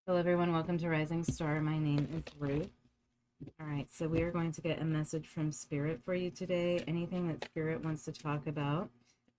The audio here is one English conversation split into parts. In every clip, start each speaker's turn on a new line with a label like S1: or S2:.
S1: Hello, everyone. Welcome to Rising Star. My name is Ruth. All right, so we are going to get a message from Spirit for you today. Anything that Spirit wants to talk about.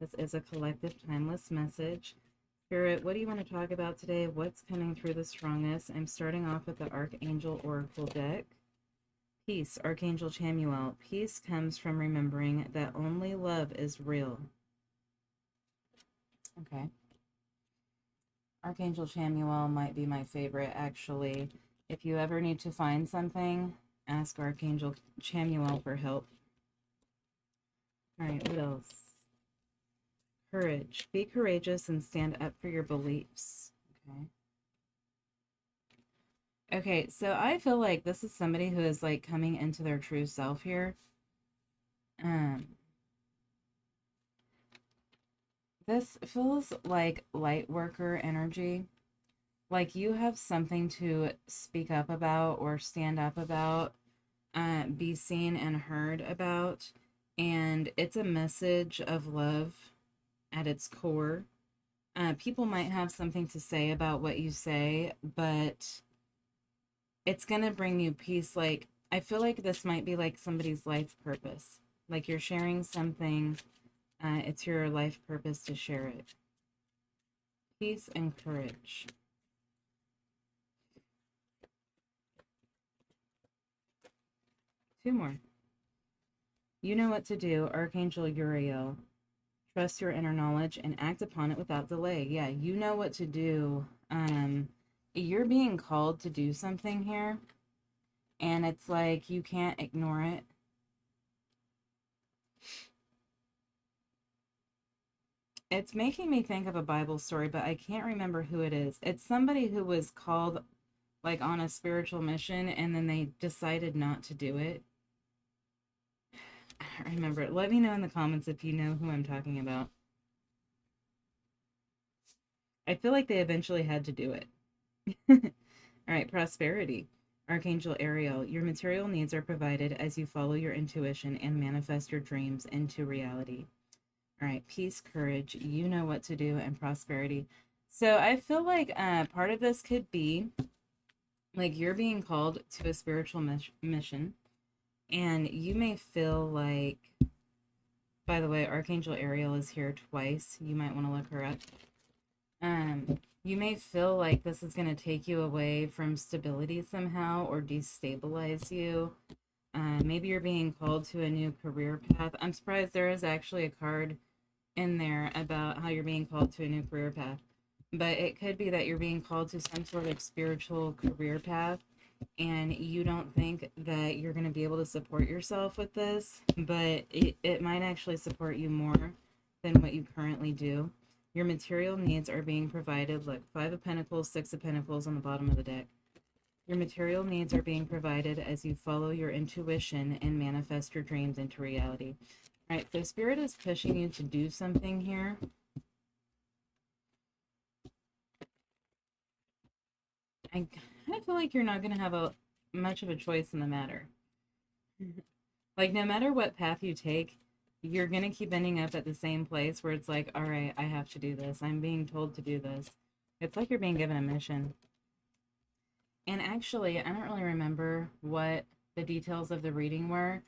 S1: This is a collective, timeless message. Spirit, what do you want to talk about today? What's coming through the strongest? I'm starting off with the Archangel Oracle deck. Peace, Archangel Chamuel. Peace comes from remembering that only love is real. Okay. Archangel Chamuel might be my favorite, actually. If you ever need to find something, ask Archangel Chamuel for help. All right, what else? Courage. Be courageous and stand up for your beliefs. Okay. Okay, so I feel like this is somebody who is like coming into their true self here. Um, this feels like light worker energy. Like you have something to speak up about or stand up about, be seen and heard about. And it's a message of love at its core. People might have something to say about what you say, but it's going to bring you peace. Like, I feel like this might be like somebody's life purpose. Like you're sharing something, it's your life purpose to share it. Peace and courage. Two more. You know what to do, Archangel Uriel. Trust your inner knowledge and act upon it without delay. Yeah, you know what to do. You're being called to do something here, and it's like you can't ignore it. It's making me think of a Bible story, but I can't remember who it is. It's somebody who was called like on a spiritual mission and then they decided not to do it. I don't remember it. Let me know in the comments if you know who I'm talking about. I feel like they eventually had to do it. All right, prosperity. Archangel Ariel, your material needs are provided as you follow your intuition and manifest your dreams into reality. All right, peace, courage, you know what to do, and prosperity. So I feel like part of this could be like you're being called to a spiritual mission, and you may feel like, by the way, Archangel Ariel is here twice. You might want to look her up. You may feel like this is going to take you away from stability somehow or destabilize you. Maybe you're being called to a new career path. I'm surprised there is actually a card in there about how you're being called to a new career path. But it could be that you're being called to some sort of spiritual career path and you don't think that you're going to be able to support yourself with this, but it might actually support you more than what you currently do. Your material needs are being provided. Look, Five of Pentacles, Six of Pentacles on the bottom of the deck. Your material needs are being provided as you follow your intuition and manifest your dreams into reality. All right, so Spirit is pushing you to do something here. I kind of feel like you're not going to have much of a choice in the matter. Like, no matter what path you take, you're going to keep ending up at the same place where it's like, all right, I have to do this. I'm being told to do this. It's like you're being given a mission. And actually, I don't really remember what the details of the reading were,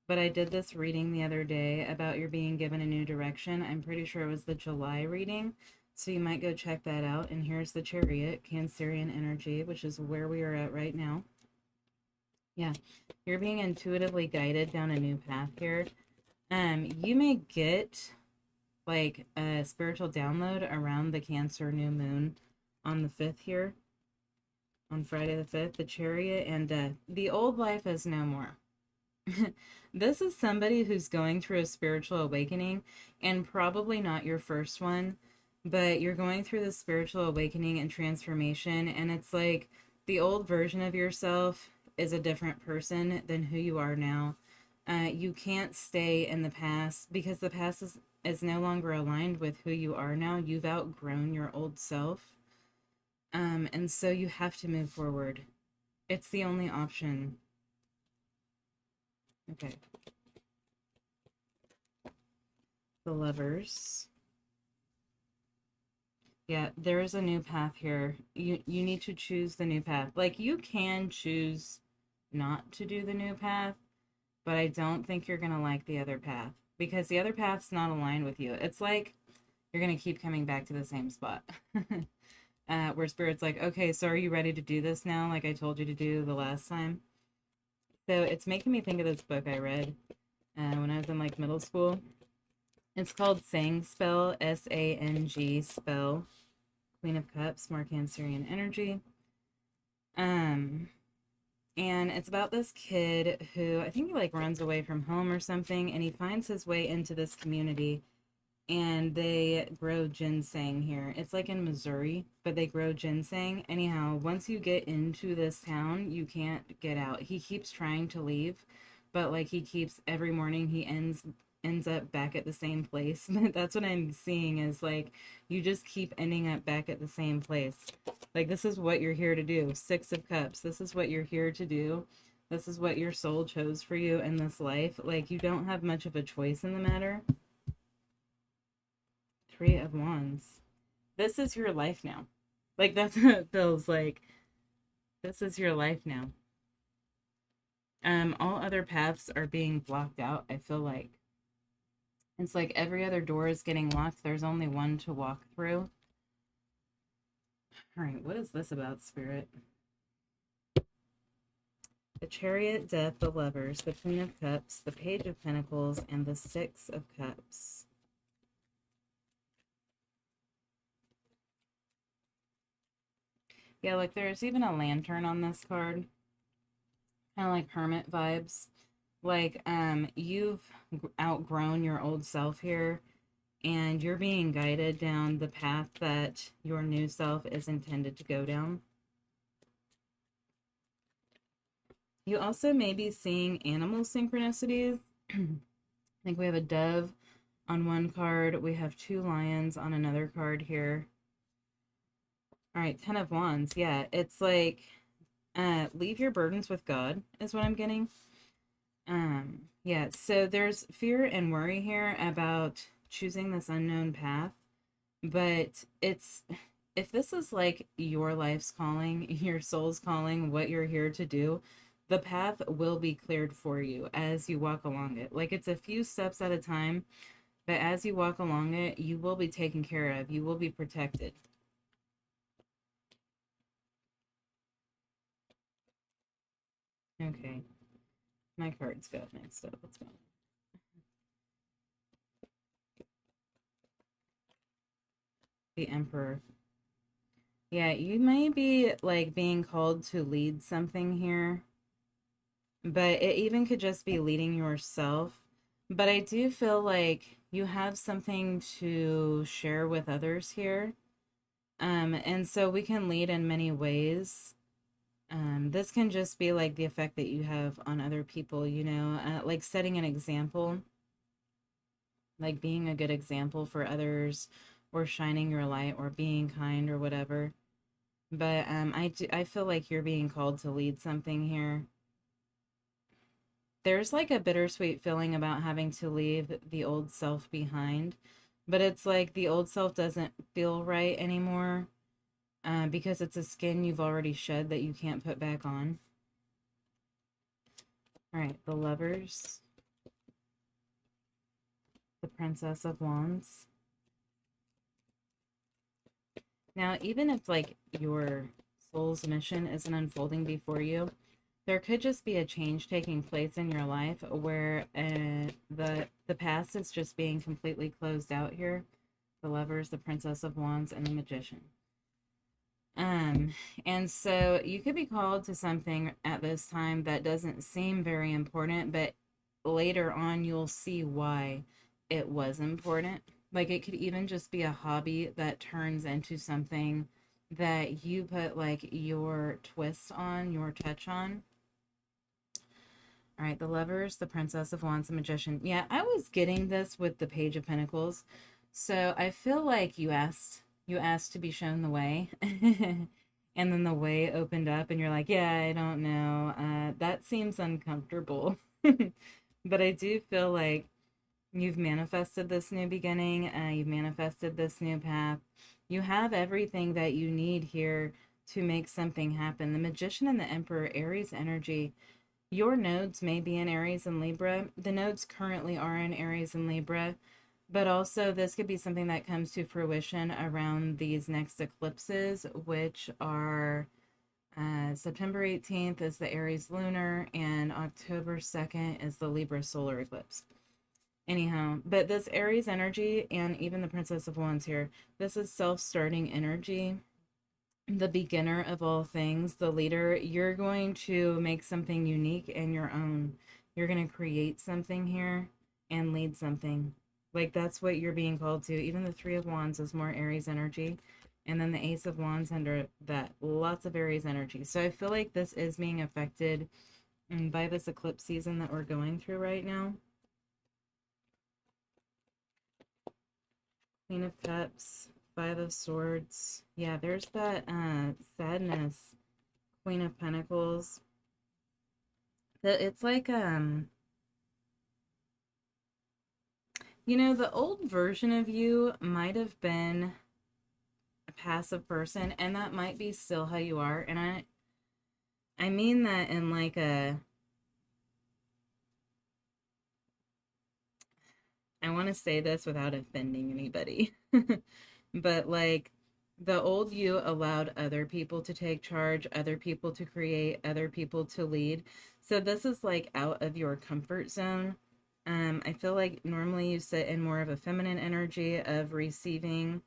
S1: but I did this reading the other day about you're being given a new direction. I'm pretty sure it was the July reading, so you might go check that out. And here's the Chariot, Cancerian energy, which is where we are at right now. Yeah, you're being intuitively guided down a new path here. You may get like a spiritual download around the Cancer new moon on the 5th here, on Friday the 5th, the Chariot, and the old life is no more. This is somebody who's going through a spiritual awakening, and probably not your first one, but you're going through the spiritual awakening and transformation, and it's like the old version of yourself is a different person than who you are now. You can't stay in the past because the past is no longer aligned with who you are now. You've outgrown your old self. And so you have to move forward. It's the only option. Okay. The Lovers. Yeah, there is a new path here. You need to choose the new path. Like you can choose not to do the new path, but I don't think you're gonna like the other path because the other path's not aligned with you. It's like you're gonna keep coming back to the same spot. Where spirit's like, okay, so are you ready to do this now? Like I told you to do the last time. So it's making me think of this book I read when I was in like middle school. It's called Sang Spell, Sang Spell, Queen of Cups, more Cancerian energy. Um, and it's about this kid who I think he like runs away from home or something, and he finds his way into this community, and they grow ginseng here. It's like in Missouri, but they grow ginseng. Anyhow, once you get into this town, you can't get out. He keeps trying to leave, but like he keeps every morning he ends up back at the same place. That's what I'm seeing is like you just keep ending up back at the same place. Like this is what you're here to do. 6 of Cups. This is what you're here to do. This is what your soul chose for you in this life. Like you don't have much of a choice in the matter. 3 of Wands. This is your life now. Like that's what it feels like. This is your life now. All other paths are being blocked out, I feel like. It's like every other door is getting locked. There's only one to walk through. All right, what is this about, Spirit? The Chariot, Death, the Lovers, the Queen of Cups, the Page of Pentacles, and the 6 of Cups. Yeah, like there's even a lantern on this card. Kind of like hermit vibes. Like, you've outgrown your old self here, and you're being guided down the path that your new self is intended to go down. You also may be seeing animal synchronicities. I think we have a dove on one card. We have 2 lions on another card here. All right, 10 of Wands. Yeah, it's like leave your burdens with God is what I'm getting. Yeah, so there's fear and worry here about choosing this unknown path, but it's if this is like your life's calling, your soul's calling, what you're here to do, the path will be cleared for you as you walk along it. Like it's a few steps at a time, but as you walk along it, you will be taken care of. You will be protected. Okay. My cards got mixed up. What's going on? The Emperor. Yeah, you may be like being called to lead something here, but it even could just be leading yourself. But I do feel like you have something to share with others here. And so we can lead in many ways. This can just be like the effect that you have on other people, like setting an example, like being a good example for others, or shining your light, or being kind, or whatever. But I feel like you're being called to lead something here. There's like a bittersweet feeling about having to leave the old self behind, but it's like the old self doesn't feel right anymore, because it's a skin you've already shed that you can't put back on. All right, the Lovers, the Princess of Wands. Now, even if like your soul's mission isn't unfolding before you, there could just be a change taking place in your life where the past is just being completely closed out here. The Lovers, the Princess of Wands, and the Magician. And so you could be called to something at this time that doesn't seem very important, but later on you'll see why it was important. Like it could even just be a hobby that turns into something that you put like your twist on, your touch on. All right, the Lovers, the Princess of Wands, the Magician. Yeah, I was getting this with the Page of Pentacles. So I feel like you asked to be shown the way. And then the way opened up and you're like, yeah, I don't know. That seems uncomfortable. But I do feel like you've manifested this new beginning. You've manifested this new path. You have everything that you need here to make something happen. The Magician and the Emperor, Aries energy. Your nodes may be in Aries and Libra. The nodes currently are in Aries and Libra, but also this could be something that comes to fruition around these next eclipses, which are September 18th is the Aries lunar, and October 2nd is the Libra solar eclipse. Anyhow, but this Aries energy, and even the Princess of Wands here, this is self-starting energy, the beginner of all things, the leader. You're going to make something unique and your own. You're going to create something here and lead something. Like, that's what you're being called to. Even the Three of Wands is more Aries energy. And then the Ace of Wands under that, lots of Aries energy. So I feel like this is being affected by this eclipse season that we're going through right now. Queen of Cups, Five of Swords. Yeah, there's that sadness. Queen of Pentacles. It's like you know, the old version of you might have been a passive person, and that might be still how you are. And I mean that in like I want to say this without offending anybody. But like, the old you allowed other people to take charge, other people to create, other people to lead. So this is like out of your comfort zone. I feel like normally you sit in more of a feminine energy of receiving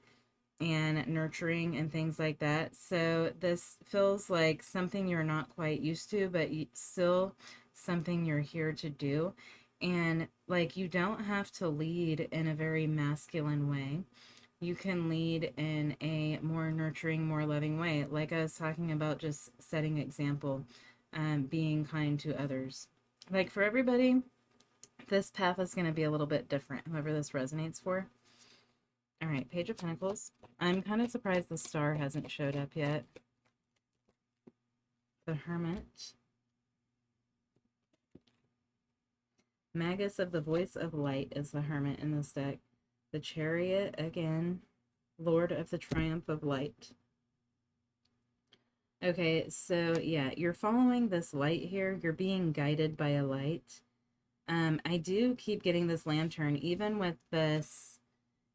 S1: and nurturing and things like that. So this feels like something you're not quite used to, but still something you're here to do. And like, you don't have to lead in a very masculine way. You can lead in a more nurturing, more loving way. Like I was talking about, just setting example, being kind to others. Like, for everybody, this path is going to be a little bit different, whoever this resonates for. All right, Page of Pentacles. I'm kind of surprised the star hasn't showed up yet. The Hermit. Magus of the Voice of Light is the Hermit in this deck. The Chariot, again. Lord of the Triumph of Light. Okay, so yeah, you're following this light here. You're being guided by a light. I do keep getting this lantern, even with this.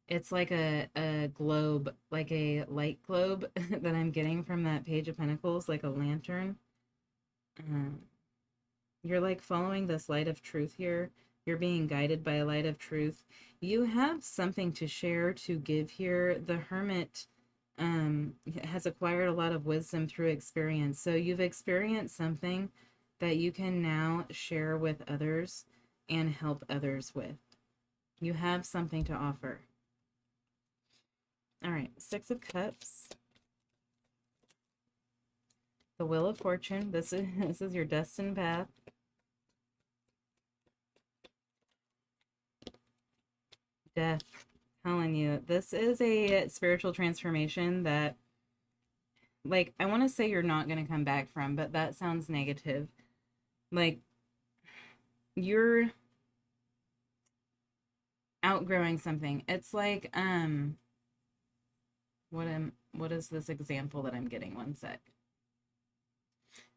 S1: It's like a globe, like a light globe that I'm getting from that Page of Pentacles, like a lantern. Um, you're like following this light of truth here. You're being guided by a light of truth. You have something to share, to give here. The Hermit has acquired a lot of wisdom through experience. So you've experienced something that you can now share with others and help others with. You have something to offer. All right, Six of Cups. The Wheel of Fortune. This is your destined path. Death. Telling you, this is a spiritual transformation that, like, I want to say you're not going to come back from, but that sounds negative. Like, you're outgrowing something. It's like, what is this example that I'm getting? One sec.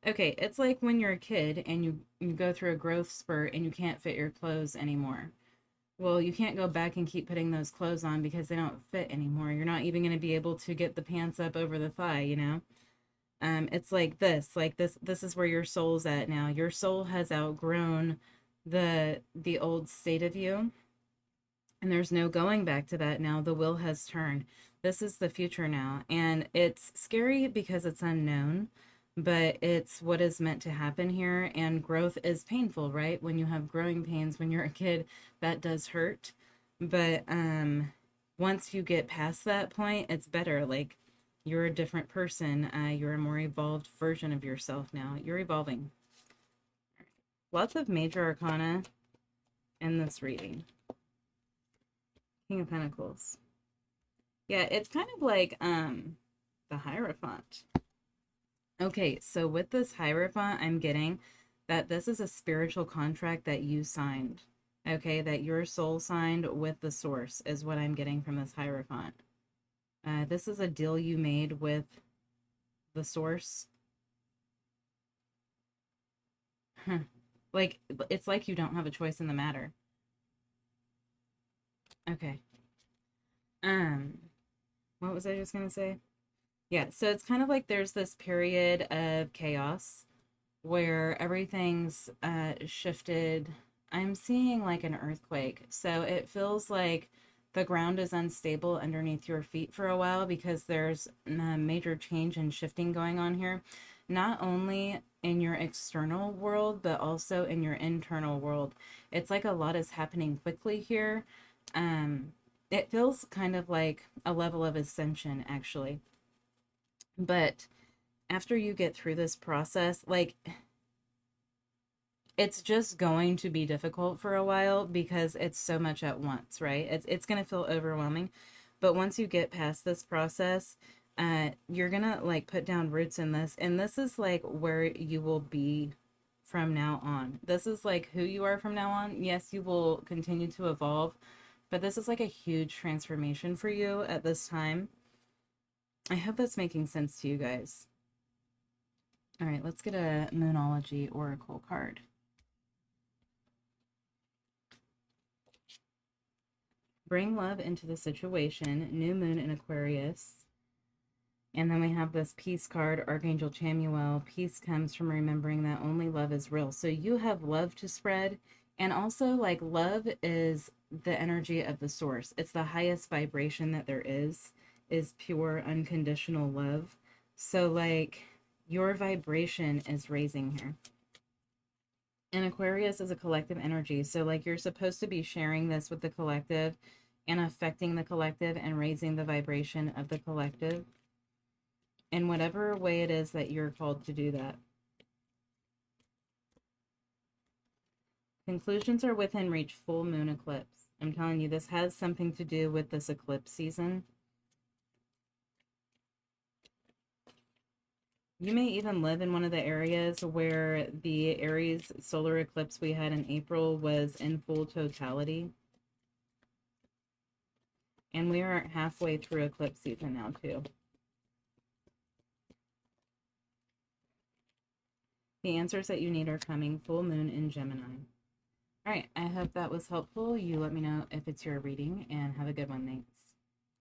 S1: Okay, it's like when you're a kid and you go through a growth spurt and you can't fit your clothes anymore. Well, you can't go back and keep putting those clothes on because they don't fit anymore. You're not even going to be able to get the pants up over the thigh, you know? It's like this is where your soul's at now. Your soul has outgrown the old state of you, and there's no going back to that now. The wheel has turned. This is the future now, and it's scary because it's unknown, but it's what is meant to happen here. And growth is painful, right? When you have growing pains when you're a kid, that does hurt. But once you get past that point, it's better. Like, you're a different person. You're a more evolved version of yourself now. You're evolving. Lots of major arcana in this reading. King of Pentacles. Yeah, it's kind of like the Hierophant. Okay, so with this Hierophant, I'm getting that this is a spiritual contract that you signed. Okay, that your soul signed with the source is what I'm getting from this Hierophant. This is a deal you made with the source. Like, it's like you don't have a choice in the matter. Okay. Um, what was I just gonna say? Yeah, so it's kind of like there's this period of chaos where everything's shifted. I'm seeing like an earthquake. So it feels like the ground is unstable underneath your feet for a while because there's a major change and shifting going on here, not only in your external world, but also in your internal world. It's like a lot is happening quickly here. Um, it feels kind of like a level of ascension, actually. But after you get through this process, like it's just going to be difficult for a while because it's so much at once, right? It's going to feel overwhelming. But once you get past this process, you're going to like put down roots in this, and this is like where you will be from now on. This is like who you are from now on. Yes, you will continue to evolve, but this is like a huge transformation for you at this time. I hope that's making sense to you guys. All right, let's get a Moonology Oracle card. Bring love into the situation. New moon in Aquarius. And then we have this peace card, Archangel Chamuel. Peace comes from remembering that only love is real. So you have love to spread. And also, like, love is the energy of the source. It's the highest vibration that there is pure, unconditional love. So, like, your vibration is raising here. And Aquarius is a collective energy. So, like, you're supposed to be sharing this with the collective and affecting the collective and raising the vibration of the collective in whatever way it is that you're called to do that. Conclusions are within reach. Full moon eclipse. I'm telling you, this has something to do with this eclipse season. You may even live in one of the areas where the Aries solar eclipse we had in April was in full totality. And we are halfway through eclipse season now, too. The answers that you need are coming. Full moon in Gemini. All right, I hope that was helpful. You let me know if it's your reading, and have a good one. Thanks.